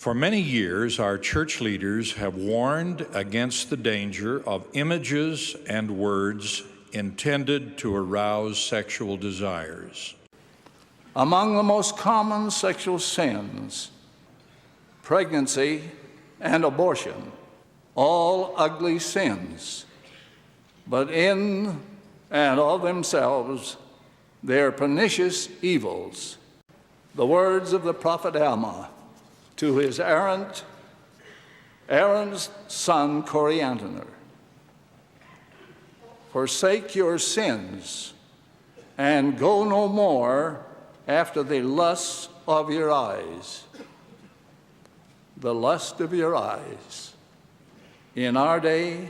For many years, our church leaders have warned against the danger of images and words intended to arouse sexual desires. Among the most common sexual sins, pregnancy and abortion, all ugly sins, but in and of themselves, they're pernicious evils. The words of the prophet Alma to his Aaron's son Coriantumr: forsake your sins and go no more after the lusts of your eyes. The lust of your eyes. In our day,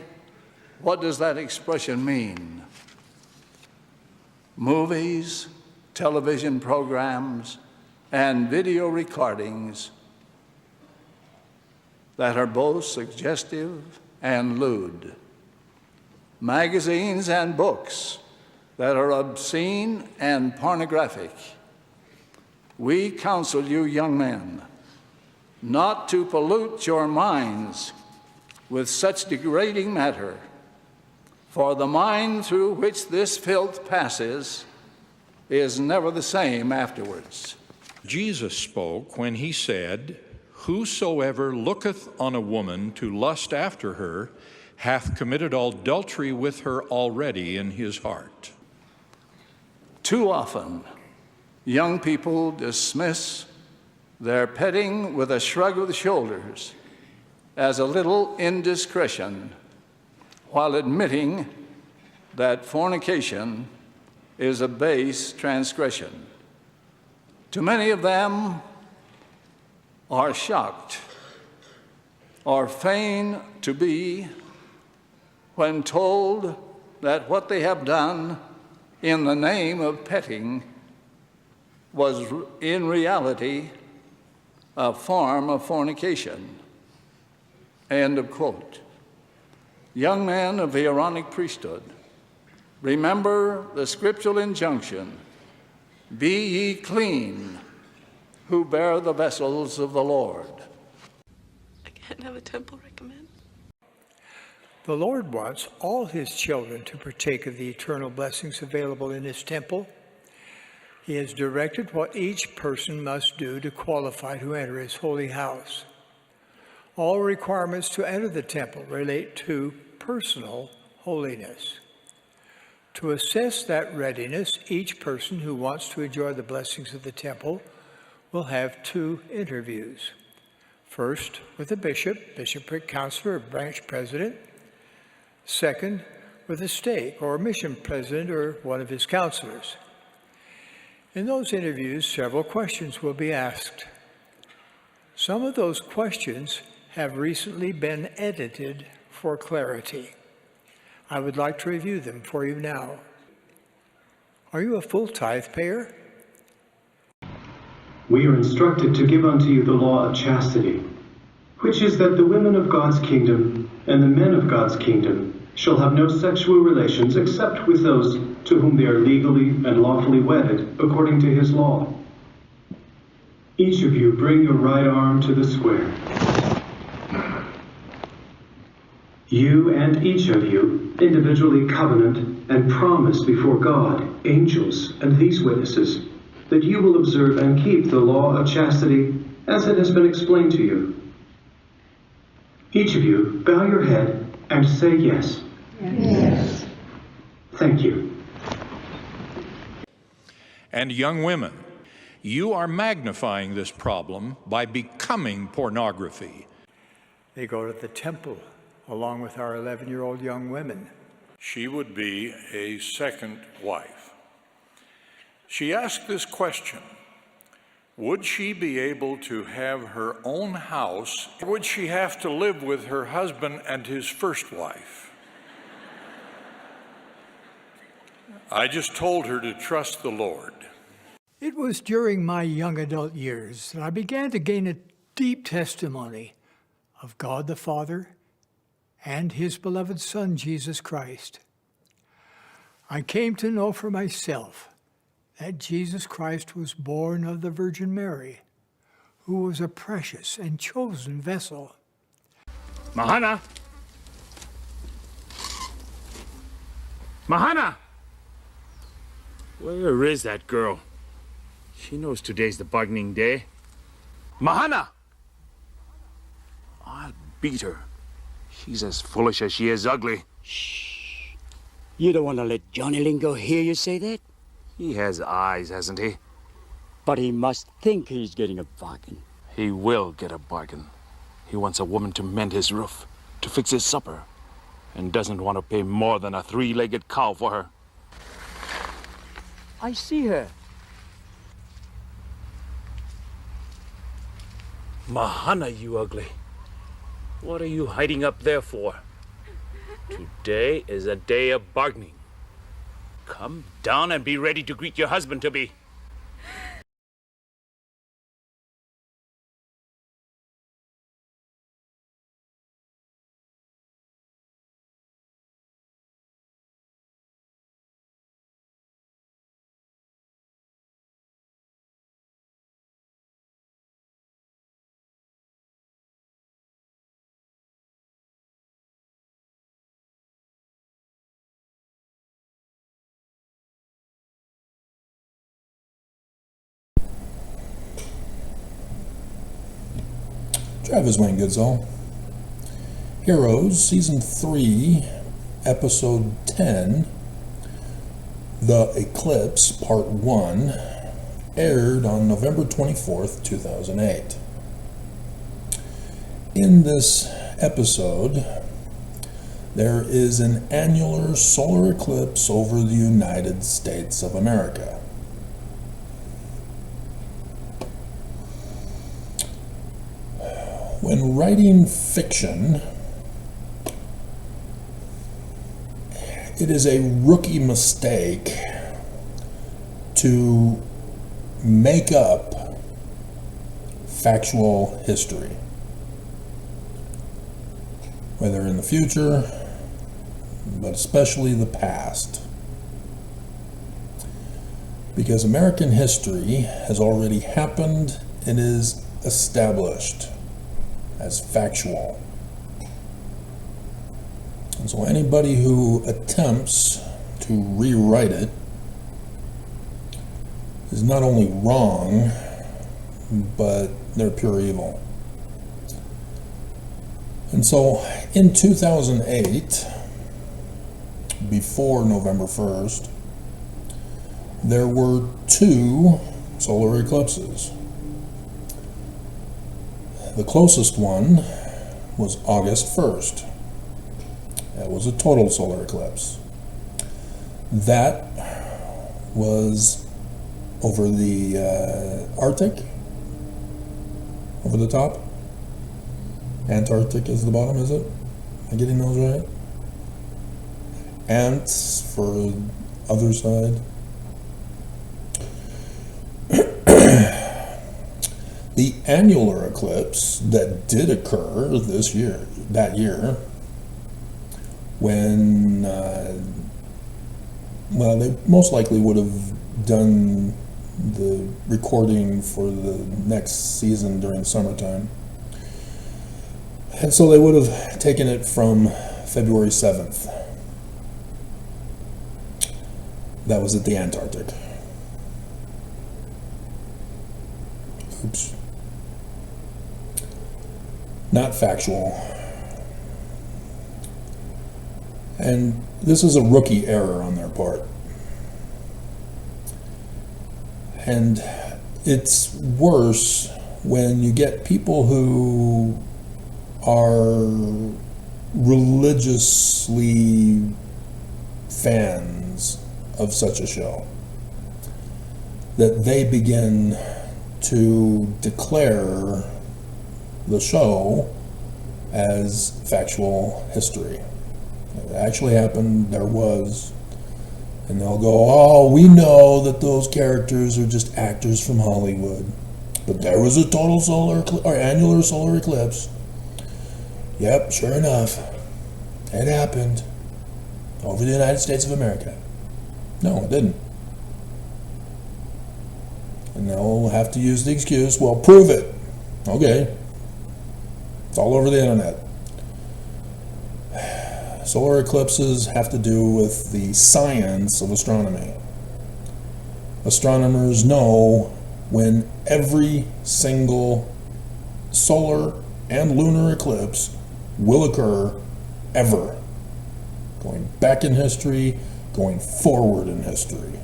what does that expression mean? Movies, television programs, and video recordings that are both suggestive and lewd. Magazines and books that are obscene and pornographic. We counsel you, young men, not to pollute your minds with such degrading matter, for the mind through which this filth passes is never the same afterwards. Jesus spoke when he said, "Whosoever looketh on a woman to lust after her hath committed adultery with her already in his heart." Too often, young people dismiss their petting with a shrug of the shoulders as a little indiscretion, while admitting that fornication is a base transgression. Too many of them are shocked or feign to be when told that what they have done in the name of petting was in reality a form of fornication. End of quote. Young men of the Aaronic priesthood, remember the scriptural injunction, "Be ye clean, who bear the vessels of the Lord." I can't have a temple recommend. The Lord wants all his children to partake of the eternal blessings available in his temple. He has directed what each person must do to qualify to enter his holy house. All requirements to enter the temple relate to personal holiness. To assess that readiness, each person who wants to enjoy the blessings of the temple will have 2 interviews. First, with a bishop, bishopric counselor, or branch president. Second, with a stake or mission president or one of his counselors. In those interviews, several questions will be asked. Some of those questions have recently been edited for clarity. I would like to review them for you now. Are you a full tithe payer? We are instructed to give unto you the law of chastity, which is that the women of God's kingdom and the men of God's kingdom shall have no sexual relations except with those to whom they are legally and lawfully wedded according to his law. Each of you bring your right arm to the square. You and each of you individually covenant and promise before God, angels, and these witnesses that you will observe and keep the law of chastity as it has been explained to you. Each of you bow your head and say yes. Yes. Thank you. And young women, you are magnifying this problem by becoming pornography. They go to the temple along with our 11-year-old young women. She would be a second wife. She asked this question: would she be able to have her own house? Or would she have to live with her husband and his first wife? I just told her to trust the Lord. It was during my young adult years that I began to gain a deep testimony of God the Father and his beloved Son, Jesus Christ. I came to know for myself that Jesus Christ was born of the Virgin Mary, who was a precious and chosen vessel. Mahana! Mahana! Where is that girl? She knows today's the bargaining day. Mahana! I'll beat her. She's as foolish as she is ugly. You don't want to let Johnny Lingo hear you say that? He has eyes, hasn't he? But he must think he's getting a bargain. He will get a bargain. He wants a woman to mend his roof, to fix his supper, and doesn't want to pay more than a three-legged cow for her. I see her. Mahana, you ugly. What are you hiding up there for? Today is a day of bargaining. Come down and be ready to greet your husband-to-be. Travis Wayne Goodsall. Heroes, Season 3, Episode 10, The Eclipse, Part 1, aired on November 24th, 2008. In this episode, there is an annular solar eclipse over the United States of America. When writing fiction, it is a rookie mistake to make up factual history, whether in the future, but especially the past. Because American history has already happened and is established as factual. And so anybody who attempts to rewrite it is not only wrong, but they're pure evil. And so in 2008, before November 1st, there were 2 solar eclipses. The closest one was August 1st. That was a total solar eclipse. That was over the Arctic, over the top. Antarctic is the bottom, is it? Am I getting those right? Ants for other side. The annular eclipse that did occur that year, when, they most likely would have done the recording for the next season during summertime. And so they would have taken it from February 7th. That was at the Antarctic. Oops. Not factual. And this is a rookie error on their part. And it's worse when you get people who are religiously fans of such a show, that they begin to declare the show as factual history. It actually happened, there was, and they'll go, oh, we know that those characters are just actors from Hollywood, but there was a total solar or annular solar eclipse. Yep, sure enough, it happened over the United States of America. No, it didn't. And they'll have to use the excuse, well, prove it. Okay. It's all over the internet. Solar eclipses have to do with the science of astronomy. Astronomers know when every single solar and lunar eclipse will occur ever. Going back in history, going forward in history.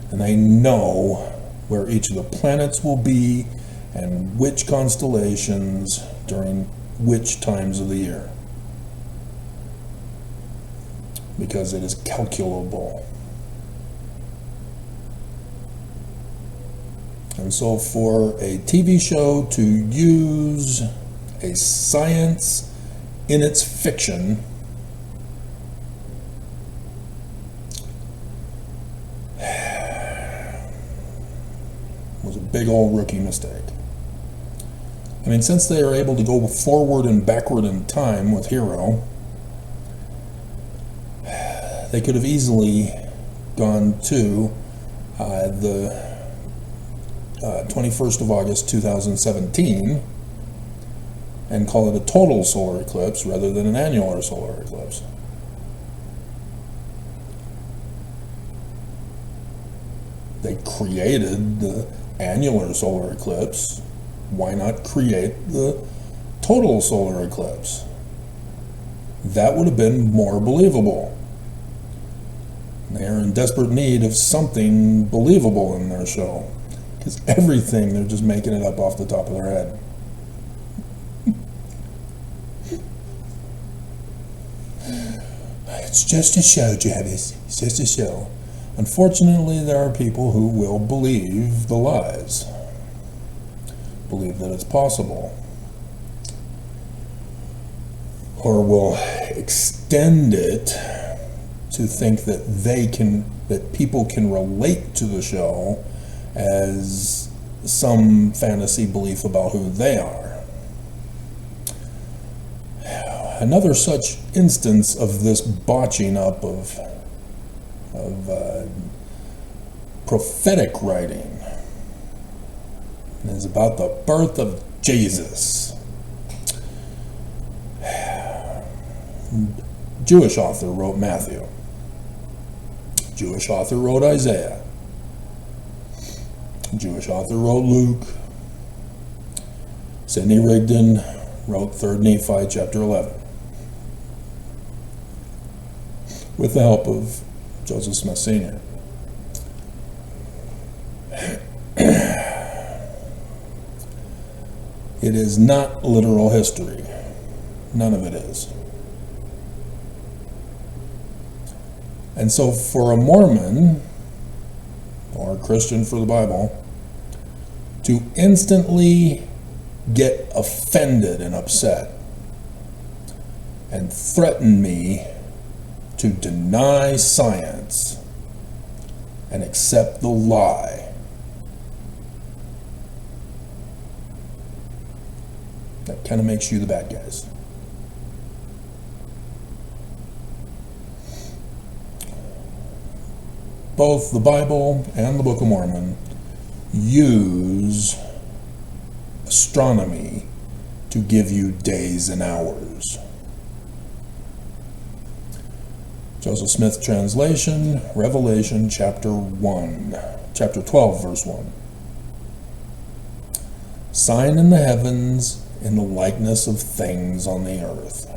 And they know where each of the planets will be and which constellations during which times of the year. Because it is calculable. And so for a TV show to use a science in its fiction was a big old rookie mistake. I mean, since they are able to go forward and backward in time with Hero, they could have easily gone to the 21st of August 2017 and call it a total solar eclipse rather than an annular solar eclipse. They created the annular solar eclipse. Why not create the total solar eclipse? That would have been more believable. They are in desperate need of something believable in their show. Because everything, they're just making it up off the top of their head. It's just a show, Travis. It's just a show. Unfortunately, there are people who will believe the lies. Believe that it's possible. Or will extend it to think that that people can relate to the show as some fantasy belief about who they are. Another such instance of this botching up of prophetic writing is about the birth of Jesus. Jewish author wrote Matthew. Jewish author wrote Isaiah. Jewish author wrote Luke. Sidney Rigdon wrote 3rd Nephi chapter 11 with the help of Joseph Smith Sr. It is not literal history. None of it is. And so for a Mormon, or a Christian for the Bible, to instantly get offended and upset and threaten me to deny science and accept the lie, that kind of makes you the bad guys. Both the Bible and the Book of Mormon use astronomy to give you days and hours. Joseph Smith translation, Revelation chapter 12, verse 1. Sign in the heavens in the likeness of things on the earth.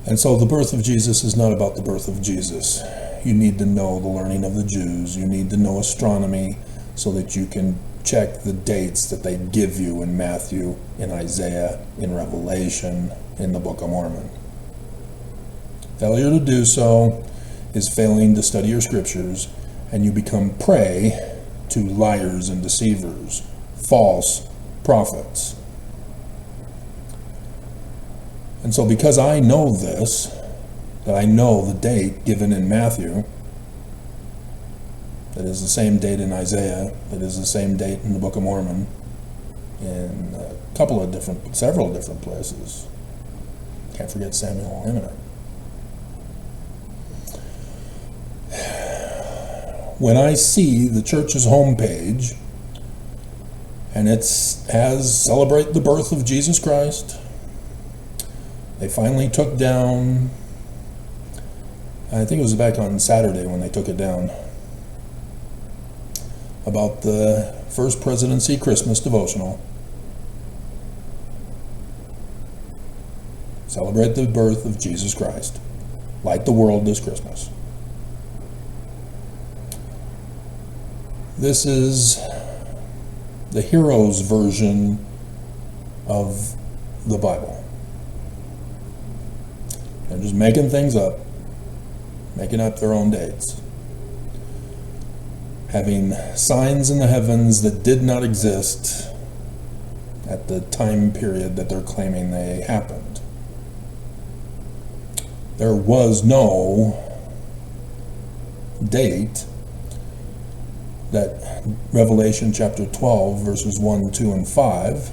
And so the birth of Jesus is not about the birth of Jesus. You need to know the learning of the Jews. You need to know astronomy so that you can check the dates that they give you in Matthew, in Isaiah, in Revelation, in the Book of Mormon. Failure to do so is failing to study your scriptures, and you become prey to liars and deceivers, false prophets. And so because I know this, that I know the date given in Matthew, that is the same date in Isaiah, that is the same date in the Book of Mormon, in several different places. Can't forget Samuel Heminar. When I see the church's homepage And has celebrate the birth of Jesus Christ. They finally took down, I think it was back on Saturday when they took it down, about the First Presidency Christmas devotional. Celebrate the birth of Jesus Christ. Light the world this Christmas. This is the hero's version of the Bible. They're just making things up, making up their own dates, having signs in the heavens that did not exist at the time period that they're claiming they happened. There was no date that Revelation chapter 12 verses 1, 2, and 5,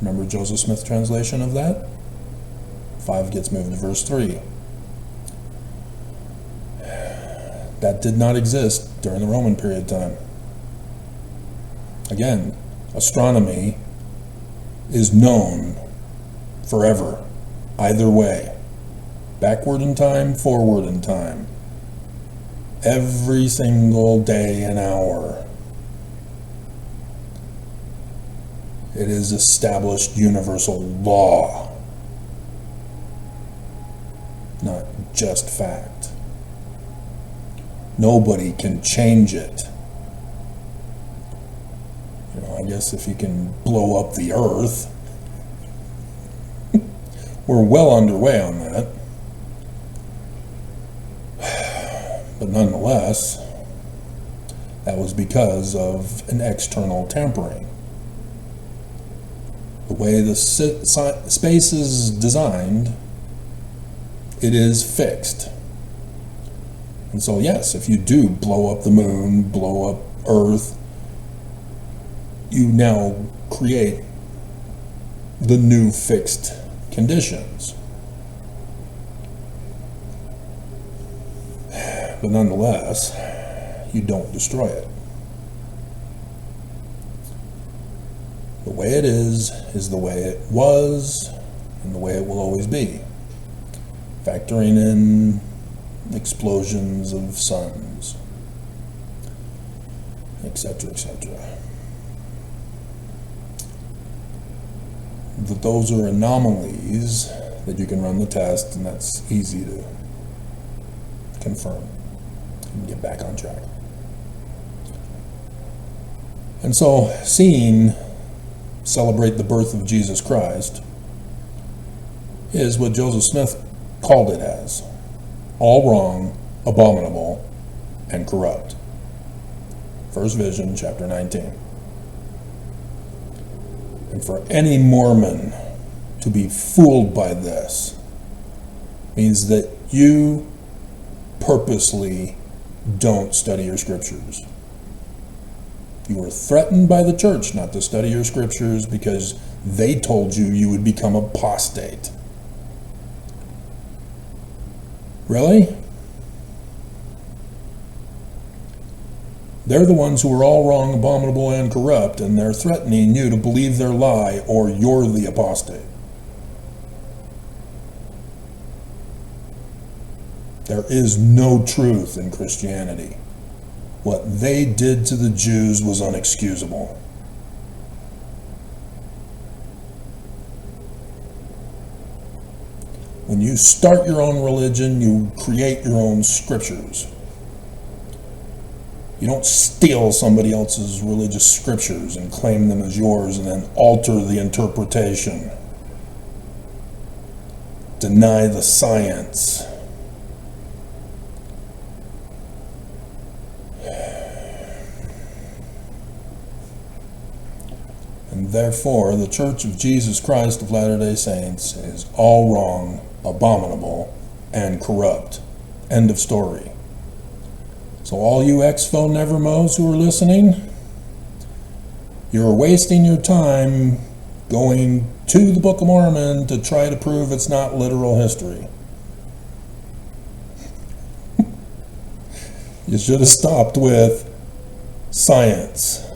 remember Joseph Smith's translation of that? 5 gets moved to verse 3. That did not exist during the Roman period of time. Again, astronomy is known forever, either way. Backward in time, forward in time. Every single day and hour. It is established universal law, not just fact. Nobody can change it. I guess if you can blow up the earth, we're well underway on that. But nonetheless, that was because of an external tampering. The way the space is designed, it is fixed. And so yes, if you do blow up the moon, blow up Earth, you now create the new fixed conditions. But nonetheless, you don't destroy it. The way it is the way it was, and the way it will always be. Factoring in explosions of suns, etc., etc. Those are anomalies that you can run the test, and that's easy to confirm and get back on track. And so, seeing celebrate the birth of Jesus Christ is what Joseph Smith called it as: all wrong, abominable, and corrupt. First Vision, chapter 19. And for any Mormon to be fooled by this means that you purposely don't study your scriptures. You were threatened by the church not to study your scriptures because they told you you would become apostate. Really? They're the ones who are all wrong, abominable, and corrupt, and they're threatening you to believe their lie or you're the apostate. There is no truth in Christianity. What they did to the Jews was unexcusable. When you start your own religion, you create your own scriptures. You don't steal somebody else's religious scriptures and claim them as yours and then alter the interpretation. Deny the science. And therefore, the Church of Jesus Christ of Latter-day Saints is all wrong, abominable, and corrupt. End of story. So all you ex-phone nevermos who are listening, you're wasting your time going to the Book of Mormon to try to prove it's not literal history. You should have stopped with science.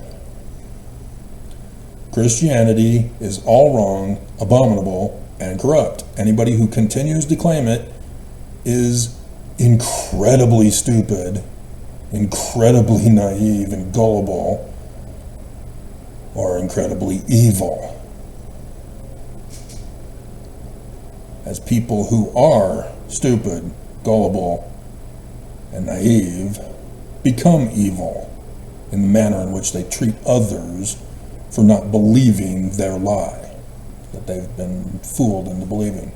Christianity is all wrong, abominable, and corrupt. Anybody who continues to claim it is incredibly stupid, incredibly naive and gullible, or incredibly evil. As people who are stupid, gullible, and naive become evil in the manner in which they treat others for not believing their lie that they've been fooled into believing.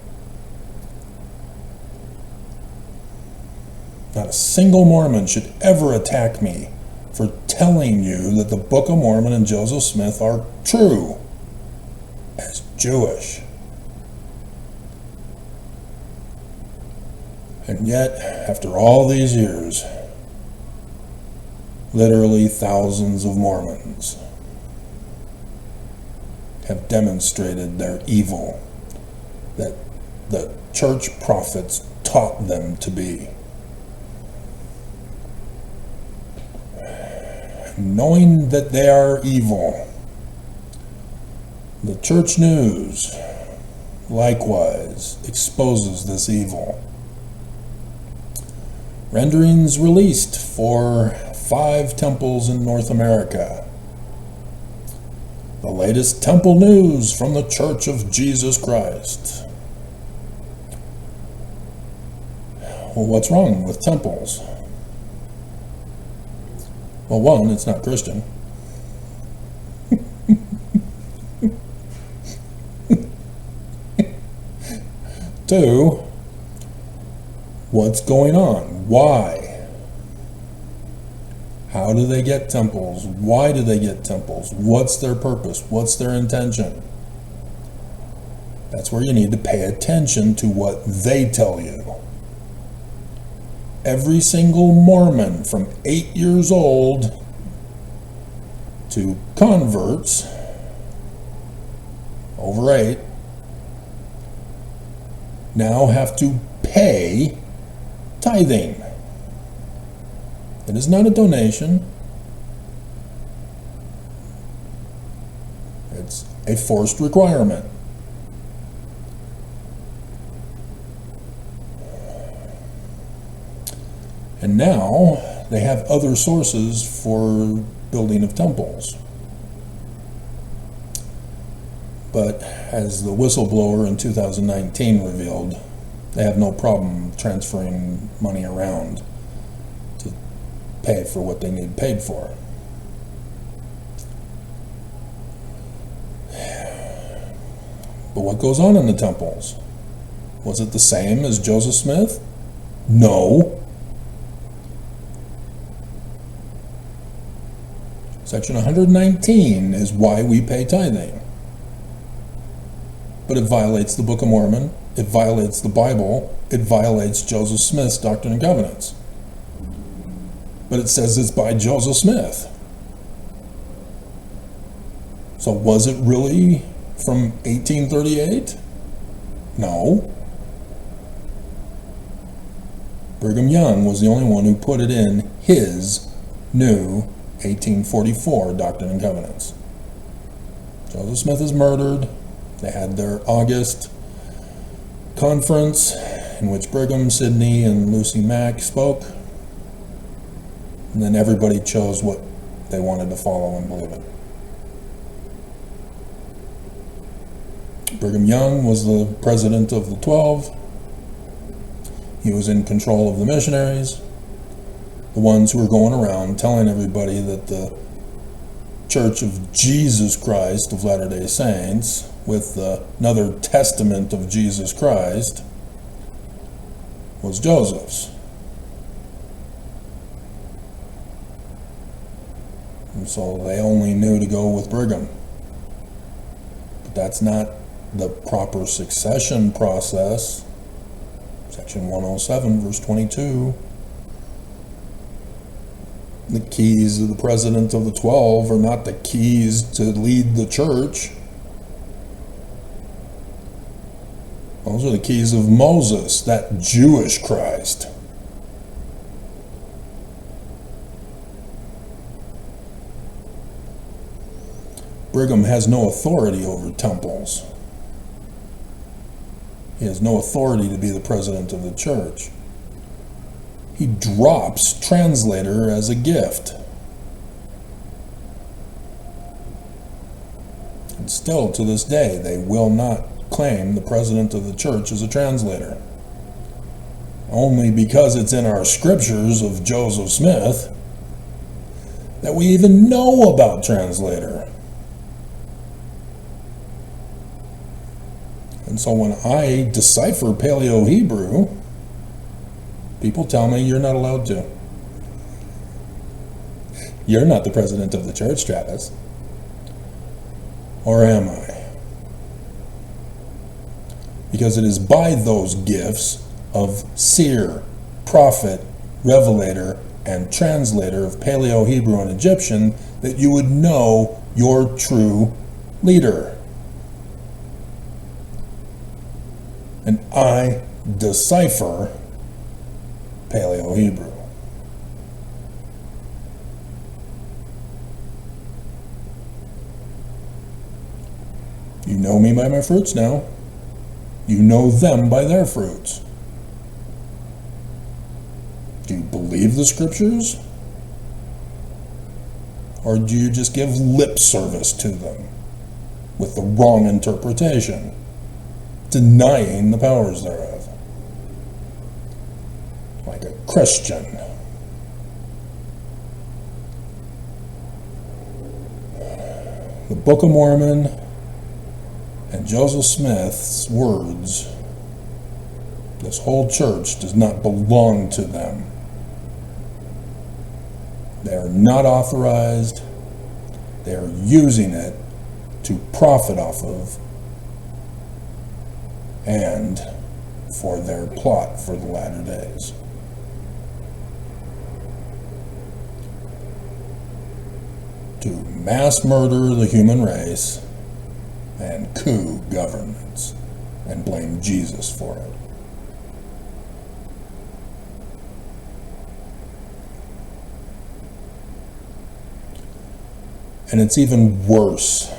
Not a single Mormon should ever attack me for telling you that the Book of Mormon and Joseph Smith are true as Jewish. And yet, after all these years, literally thousands of Mormons have demonstrated their evil that the church prophets taught them to be. Knowing that they are evil, the church news likewise exposes this evil. Renderings released for 5 temples in North America. The latest temple news from the Church of Jesus Christ. Well, what's wrong with temples? Well, one, it's not Christian. 2, what's going on? Why? How do they get temples? Why do they get temples? What's their purpose? What's their intention? That's where you need to pay attention to what they tell you. Every single Mormon from 8 years old to converts over 8 now have to pay tithing. It is not a donation. It's a forced requirement. And now they have other sources for building of temples. But as the whistleblower in 2019 revealed, they have no problem transferring money around to pay for what they need paid for. But what goes on in the temples? Was it the same as Joseph Smith? No. Section 119 is why we pay tithing. But it violates the Book of Mormon, it violates the Bible, it violates Joseph Smith's Doctrine and Covenants. But it says it's by Joseph Smith. So was it really from 1838? No. Brigham Young was the only one who put it in his new 1844 Doctrine and Covenants. Joseph Smith is murdered. They had their August conference in which Brigham, Sidney, and Lucy Mack spoke. And then everybody chose what they wanted to follow and believe in. Brigham Young was the president of the 12. He was in control of the missionaries, the ones who were going around telling everybody that the Church of Jesus Christ of Latter-day Saints, with another testament of Jesus Christ, was Joseph's. And so they only knew to go with Brigham. But that's not the proper succession process. Section 107, verse 22. The keys of the president of the 12 are not the keys to lead the church. Those are the keys of Moses, that Jewish Christ. Brigham has no authority over temples. He has no authority to be the president of the church. He drops translator as a gift. And still to this day, they will not claim the president of the church as a translator. Only because it's in our scriptures of Joseph Smith that we even know about translator. And so when I decipher Paleo-Hebrew, people tell me you're not allowed to. You're not the president of the church, Travis. Or am I? Because it is by those gifts of seer, prophet, revelator, and translator of Paleo-Hebrew and Egyptian that you would know your true leader. And I decipher Paleo-Hebrew. You know me by my fruits now. You know them by their fruits. Do you believe the scriptures? Or do you just give lip service to them with the wrong interpretation, denying the powers thereof? Like a Christian. The Book of Mormon and Joseph Smith's words, this whole church does not belong to them. They are not authorized. They are using it to profit off of and for their plot for the latter days. To mass murder the human race and coup governments and blame Jesus for it. And it's even worse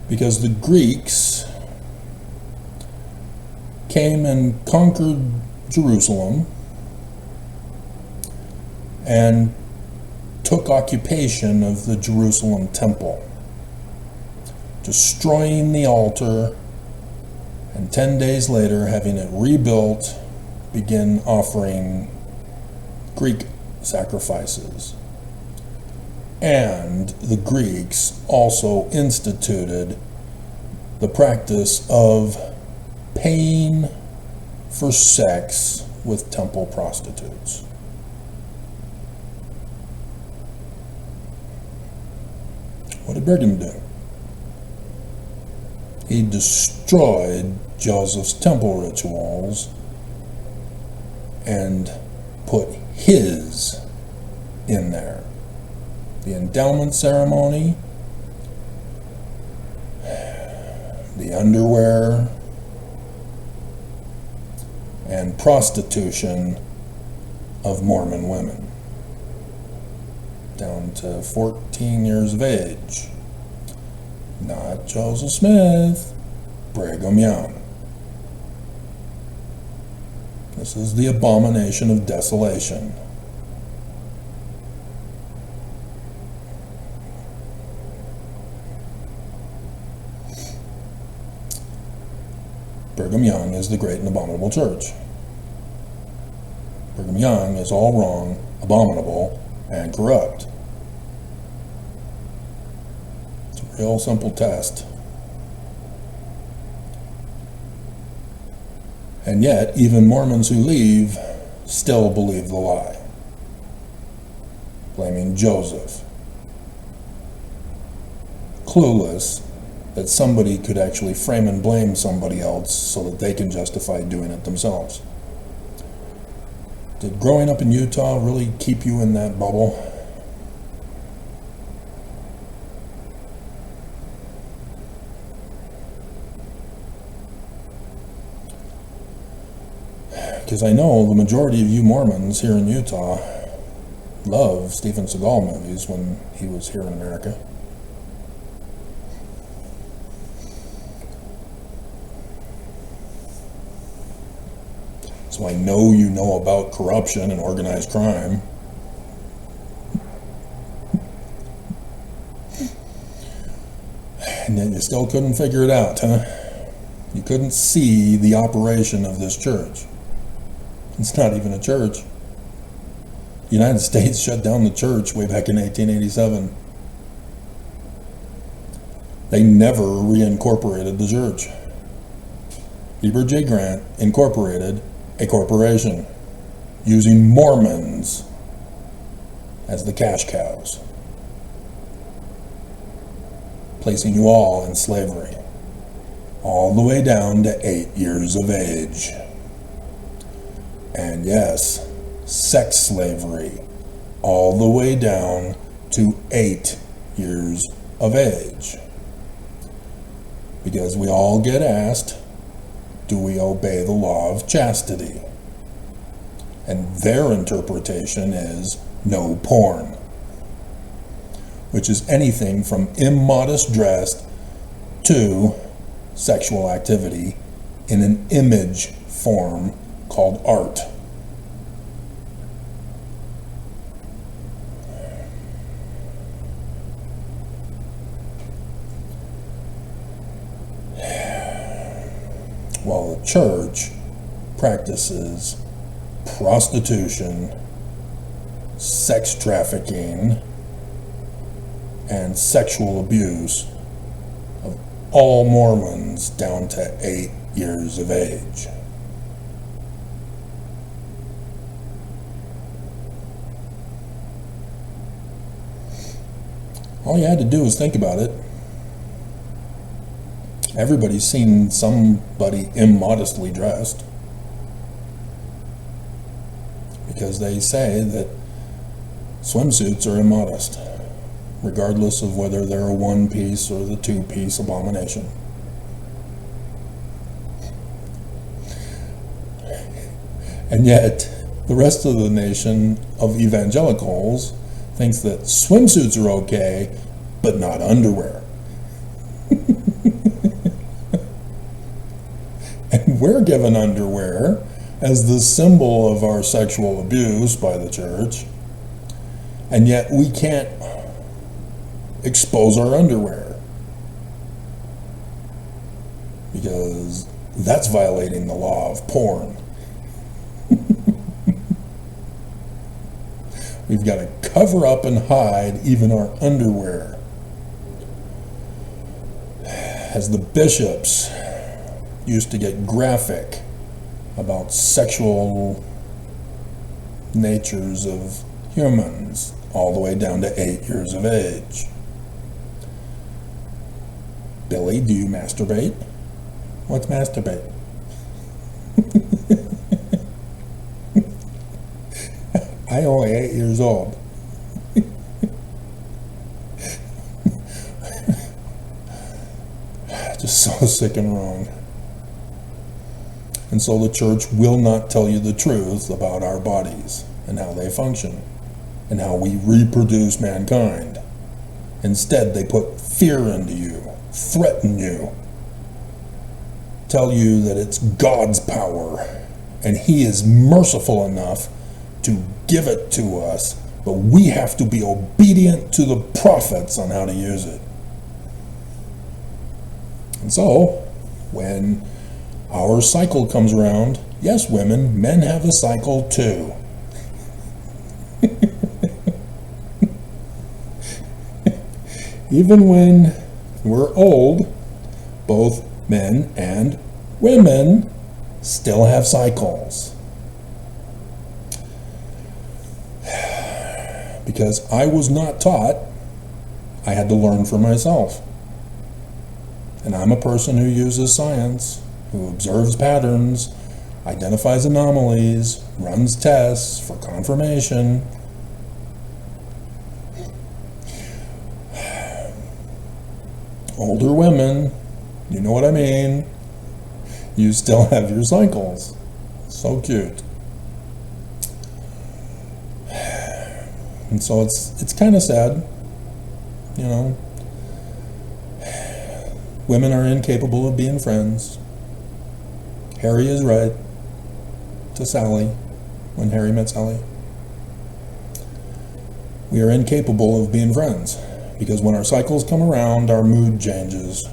because the Greeks came and conquered Jerusalem and took occupation of the Jerusalem temple, destroying the altar, and 10 days later having it rebuilt, begin offering Greek sacrifices. And the Greeks also instituted the practice of paying for sex with temple prostitutes. What did Brigham do? He destroyed Joseph's temple rituals and put his in there. The endowment ceremony, the underwear, and prostitution of Mormon women, down to 14 years of age. Not Joseph Smith, Brigham Young. This is the abomination of desolation. Brigham Young is the great and abominable church. Brigham Young is all wrong, abominable, and corrupt. It's a real simple test. And yet, even Mormons who leave still believe the lie, blaming Joseph, clueless that somebody could actually frame and blame somebody else so that they can justify doing it themselves. Did growing up in Utah really keep you in that bubble? Because I know the majority of you Mormons here in Utah love Steven Seagal movies when he was here in America. So I know you know about corruption and organized crime. And yet you still couldn't figure it out, huh? You couldn't see the operation of this church. It's not even a church. The United States shut down the church way back in 1887. They never reincorporated the church. Heber J. Grant incorporated a corporation using Mormons as the cash cows, placing you all in slavery, all the way down to 8 years of age. And yes, sex slavery, all the way down to 8 years of age. Because we all get asked, do we obey the law of chastity? And their interpretation is no porn, which is anything from immodest dress to sexual activity in an image form called art. While the church practices prostitution, sex trafficking, and sexual abuse of all Mormons down to 8 years of age. All you had to do was think about it. Everybody's seen somebody immodestly dressed, because they say that swimsuits are immodest, regardless of whether they're a one-piece or the two-piece abomination. And yet, the rest of the nation of evangelicals thinks that swimsuits are okay, but not underwear. And we're given underwear as the symbol of our sexual abuse by the church, and yet we can't expose our underwear because that's violating the law of porn. We've got to cover up and hide even our underwear. As the bishops used to get graphic about sexual natures of humans all the way down to 8 years of age. Billy, do you masturbate? What's masturbate? I only 8 years old. Just so sick and wrong. And so the church will not tell you the truth about our bodies and how they function and how we reproduce mankind. Instead, they put fear into you, threaten you, tell you that it's God's power and He is merciful enough to give it to us, but we have to be obedient to the prophets on how to use it. And so, when our cycle comes around, yes, women, men have a cycle too. Even when we're old, both men and women still have cycles. Because I was not taught, I had to learn for myself. And I'm a person who uses science, who observes patterns, identifies anomalies, runs tests for confirmation. Older women, you know what I mean, you still have your cycles. So cute. And so it's kind of sad, you know. Women are incapable of being friends. Harry is right. to Sally when Harry met Sally. We are incapable of being friends because when our cycles come around, our mood changes.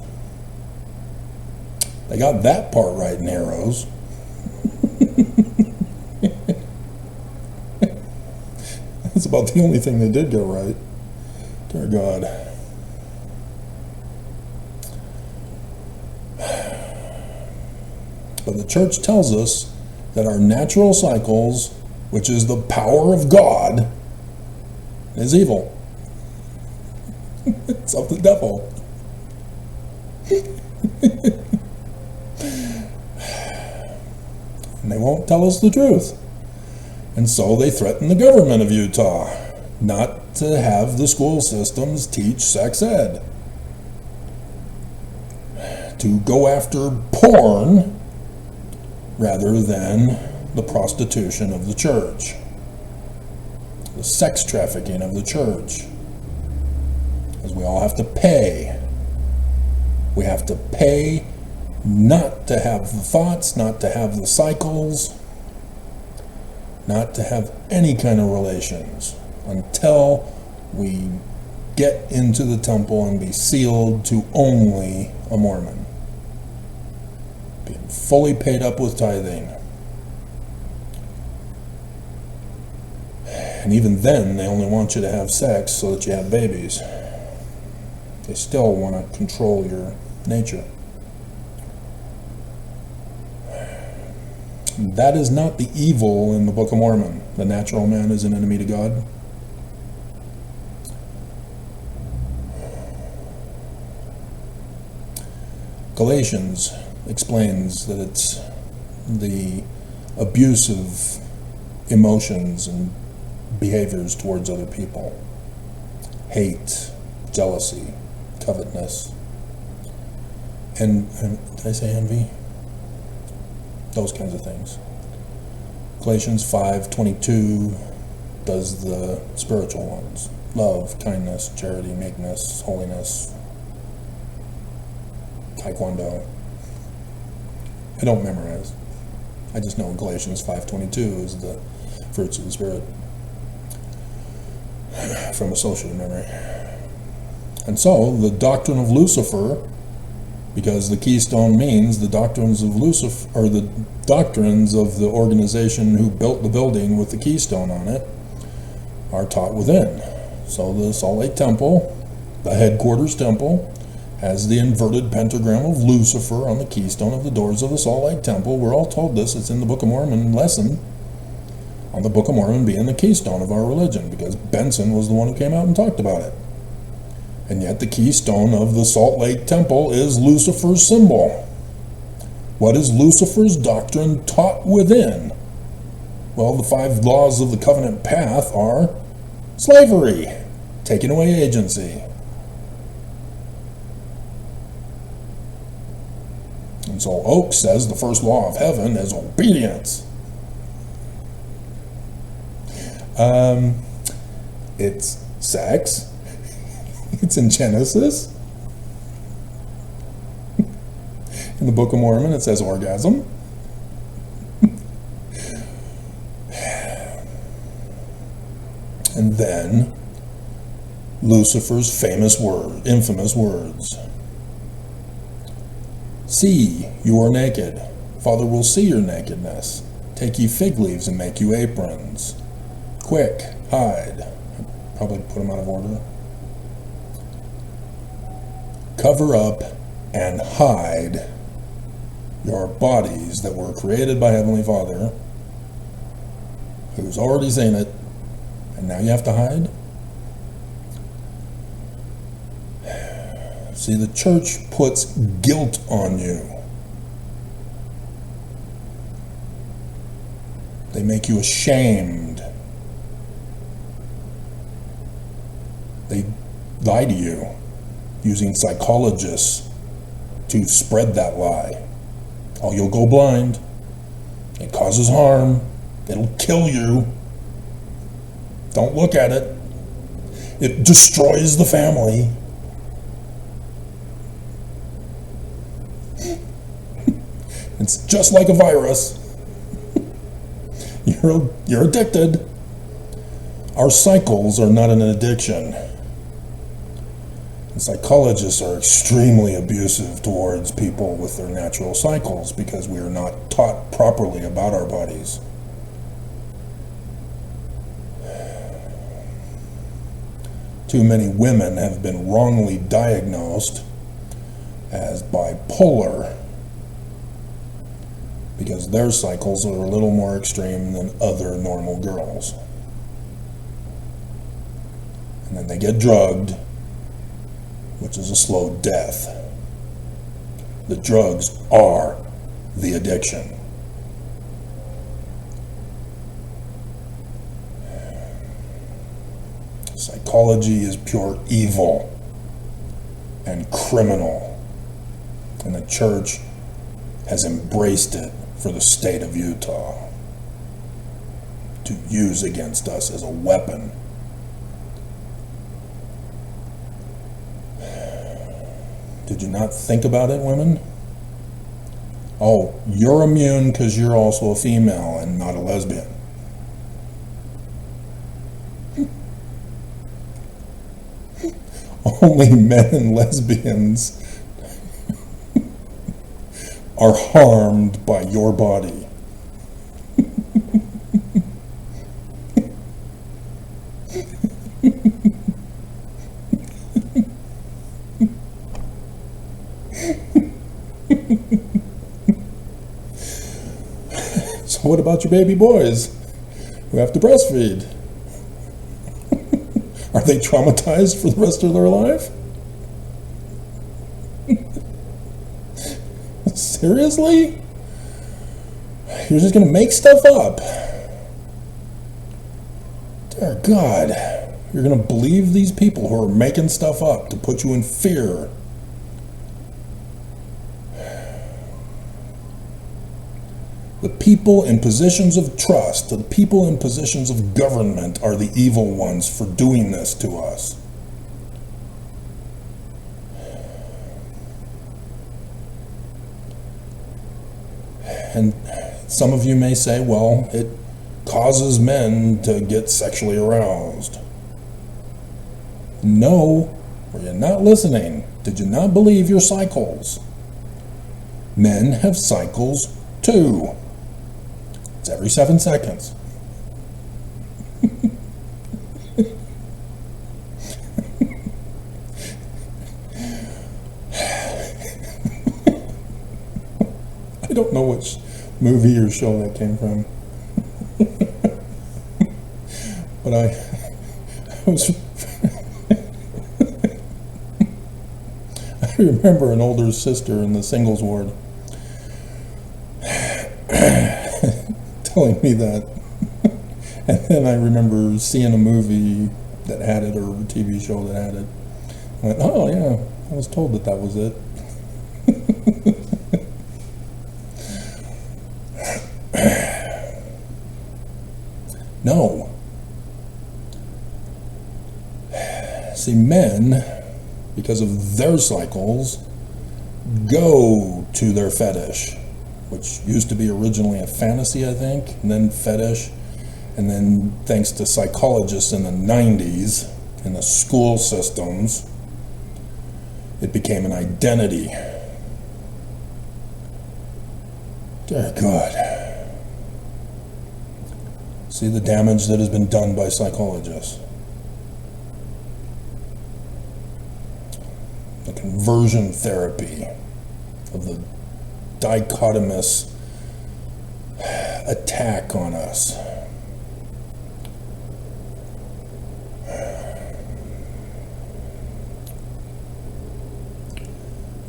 They got that part right in Arrows. That's about the only thing they did go right. Dear God. But the church tells us that our natural cycles, which is the power of God, is evil. It's of the devil. And they won't tell us the truth. And so they threaten the government of Utah not to have the school systems teach sex ed. To go after porn rather than the prostitution of the church. The sex trafficking of the church. Because we all have to pay. We have to pay not to have the thoughts, not to have the cycles, not to have any kind of relations until we get into the temple and be sealed to only a Mormon. Being fully paid up with tithing. And even then, they only want you to have sex so that you have babies. They still want to control your nature. That is not the evil in the Book of Mormon. The natural man is an enemy to God. Galatians explains that it's the abusive emotions and behaviors towards other people. Hate, jealousy, covetousness. And did I say envy? Those kinds of things. Galatians 5:22 does the spiritual ones. Love, kindness, charity, meekness, holiness, taekwondo. I don't memorize. I just know Galatians 5:22 is the fruits of the Spirit from associative memory. And so the doctrine of Lucifer, because the keystone means the doctrines of Lucifer, or the doctrines of the organization who built the building with the keystone on it, are taught within. So the Salt Lake Temple, the headquarters temple, has the inverted pentagram of Lucifer on the keystone of the doors of the Salt Lake Temple. We're all told this. It's in the Book of Mormon lesson on the Book of Mormon being the keystone of our religion, because Benson was the one who came out and talked about it. And yet the keystone of the Salt Lake Temple is Lucifer's symbol. What is Lucifer's doctrine taught within? Well, the 5 laws of the covenant path are slavery, taking away agency. And so Oak says the first law of heaven is obedience. It's sex. It's in Genesis. In the Book of Mormon, it says orgasm. And then Lucifer's infamous words. See, you are naked. Father will see your nakedness. Take ye fig leaves and make you aprons. Quick, hide. Probably put them out of order. Cover up and hide your bodies that were created by Heavenly Father, who's already seen it, and now you have to hide? See, the church puts guilt on you. They make you ashamed. They lie to you, using psychologists to spread that lie. Oh, you'll go blind. It causes harm. It'll kill you. Don't look at it. It destroys the family. It's just like a virus. You're addicted. Our cycles are not an addiction. And psychologists are extremely abusive towards people with their natural cycles because we are not taught properly about our bodies. Too many women have been wrongly diagnosed as bipolar because their cycles are a little more extreme than other normal girls. And then they get drugged, which is a slow death. The drugs are the addiction. Psychology is pure evil and criminal, and the church has embraced it for the state of Utah to use against us as a weapon. Did you not think about it, women? Oh, you're immune because you're also a female and not a lesbian. Only men and lesbians are harmed by your body. So what about your baby boys who have to breastfeed? Are they traumatized for the rest of their life? Seriously? You're just going to make stuff up? Dear God, you're going to believe these people who are making stuff up to put you in fear. The people in positions of trust, the people in positions of government are the evil ones for doing this to us. And some of you may say, well, it causes men to get sexually aroused. No, were you not listening? Did you not believe your cycles? Men have cycles too. It's every 7 seconds. I don't know which movie or show that came from. But I was I remember an older sister in the singles ward telling me that. And then I remember seeing a movie that had it, or a TV show that had it. I went, oh yeah, I was told that was it. No. See, men, because of their cycles, go to their fetish, which used to be originally a fantasy, I think, and then fetish, and then thanks to psychologists in the 90s, in the school systems, it became an identity. Dear God. See the damage that has been done by psychologists. The conversion therapy of the dichotomous attack on us.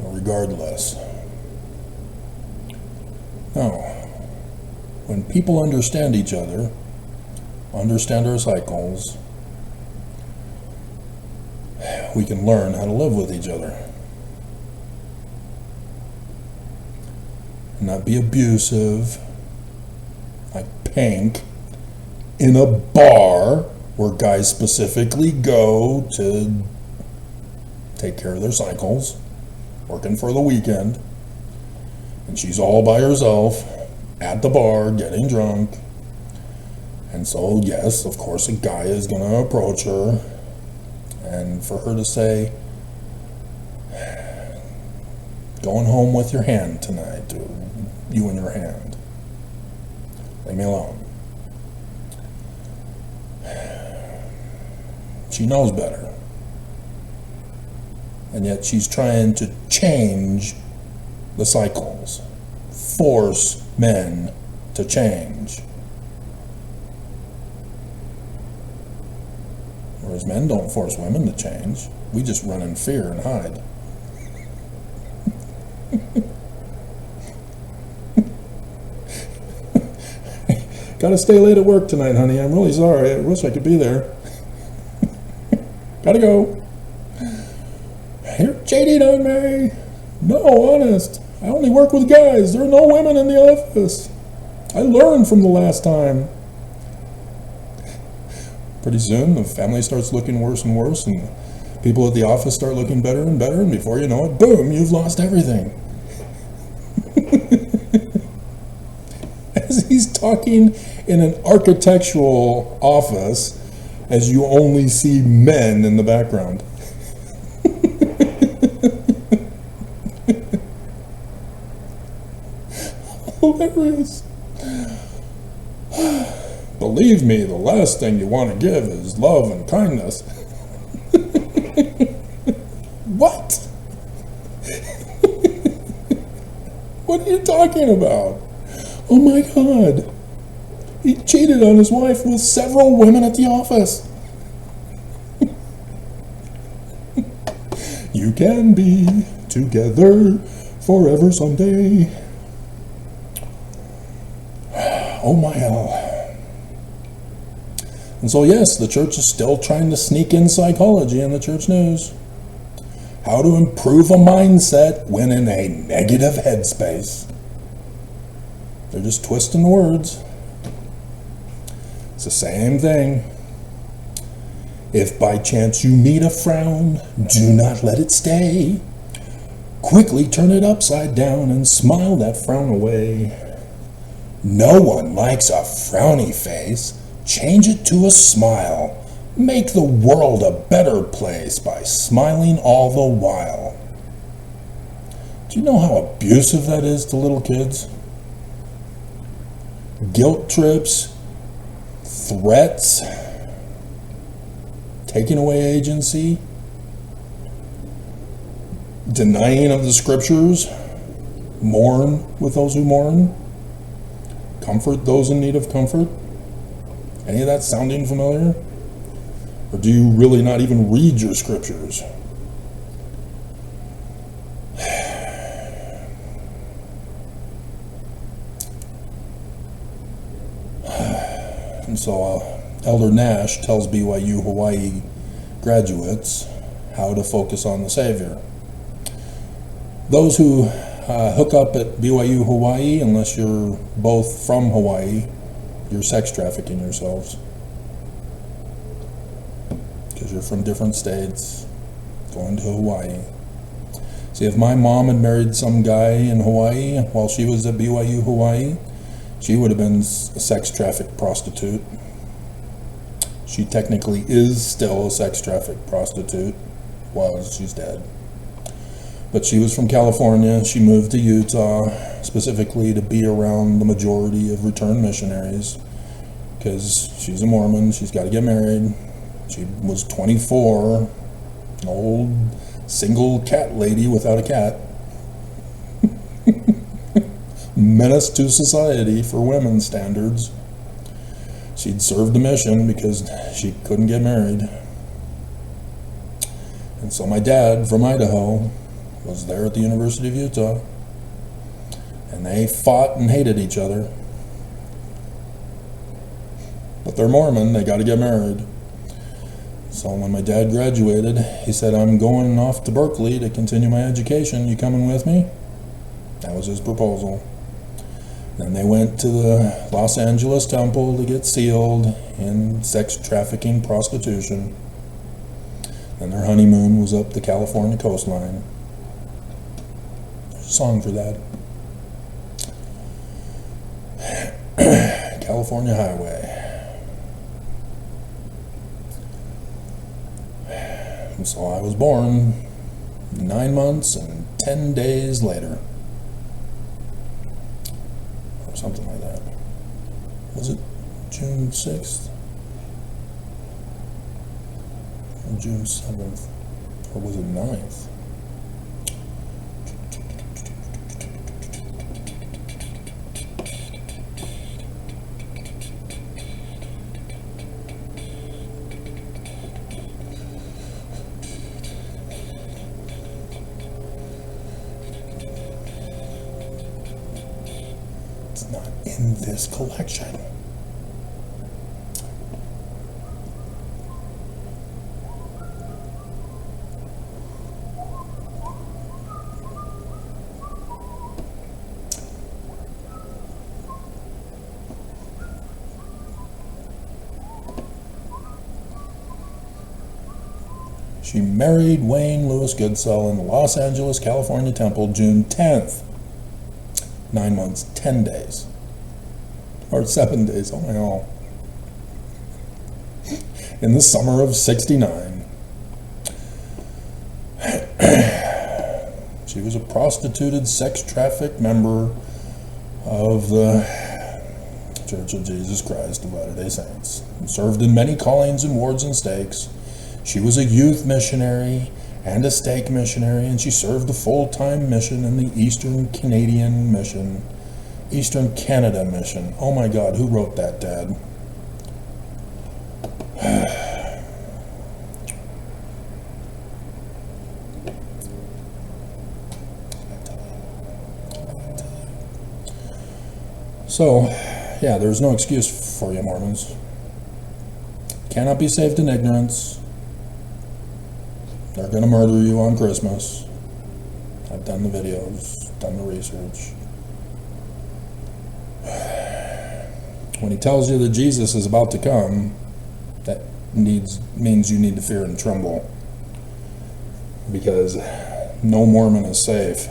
Regardless. Now, when people understand each other, understand our cycles, we can learn how to live with each other. And not be abusive, like Pink, in a bar where guys specifically go to take care of their cycles, working for the weekend, and she's all by herself at the bar getting drunk, And so, yes, of course, a guy is going to approach her, and for her to say, going home with your hand tonight, you in your hand. Leave me alone. She knows better. And yet she's trying to change the cycles, force men to change. Whereas men don't force women to change. We just run in fear and hide. Gotta stay late at work tonight, honey. I'm really sorry. I wish I could be there. Gotta go. You're cheating on me. No, honest. I only work with guys. There are no women in the office. I learned from the last time. Pretty soon, the family starts looking worse and worse, and people at the office start looking better and better, and before you know it, boom, you've lost everything. As he's talking in an architectural office, as you only see men in the background. Hilarious. Believe me, the last thing you want to give is love and kindness. What? What are you talking about? Oh my God. He cheated on his wife with several women at the office. You can be together forever someday. Oh my hell. And so yes, the church is still trying to sneak in psychology in the church news. How to improve a mindset when in a negative headspace. They're just twisting the words. It's the same thing. If by chance you meet a frown, do not let it stay. Quickly turn it upside down and smile that frown away. No one likes a frowny face. Change it to a smile. Make the world a better place by smiling all the while. Do you know how abusive that is to little kids? Guilt trips, threats, taking away agency, denying of the scriptures, mourn with those who mourn, comfort those in need of comfort. Any of that sounding familiar? Or do you really not even read your scriptures? And so Elder Nash tells BYU Hawaii graduates how to focus on the Savior. Those who hook up at BYU Hawaii, unless you're both from Hawaii, you're sex trafficking yourselves. Because you're from different states, going to Hawaii. See, if my mom had married some guy in Hawaii while she was at BYU Hawaii, she would have been a sex trafficked prostitute. She technically is still a sex trafficked prostitute. She's dead. But she was from California. She moved to Utah specifically to be around the majority of returned missionaries because she's a Mormon. She's got to get married. She was 24, an old single cat lady without a cat. Menace to society for women's standards. She'd served the mission because she couldn't get married. And so my dad from Idaho was there at the University of Utah. And they fought and hated each other. But they're Mormon, they got to get married. So when my dad graduated, he said, I'm going off to Berkeley to continue my education. You coming with me? That was his proposal. Then they went to the Los Angeles temple to get sealed in sex trafficking prostitution. Then their honeymoon was up the California coastline. There's a song for that. California Highway. So I was born 9 months and 10 days later. Or something like that. Was it June 6th? Or June 7th? Or was it 9th? It's not in this collection. She married Wayne Lewis Goodsell in the Los Angeles, California temple June 10th. 9 months, 10 days. Or 7 days, oh my god. In the summer of 69. She was a prostituted, sex-trafficked member of the Church of Jesus Christ of Latter-day Saints. Served in many callings and wards and stakes. She was a youth missionary and a stake missionary, and she served a full-time mission in the Eastern Canadian Mission. Eastern Canada Mission. Oh my God, who wrote that, Dad? So, yeah, there's no excuse for you Mormons. Cannot be saved in ignorance. They're going to murder you on Christmas. I've done the videos, done the research. When he tells you that Jesus is about to come, that means you need to fear and tremble. Because no Mormon is safe.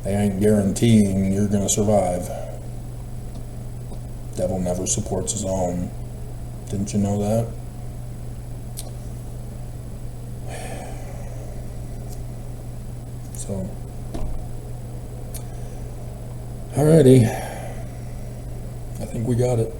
They ain't guaranteeing you're going to survive. Devil never supports his own. Didn't you know that? So, alrighty, I think we got it.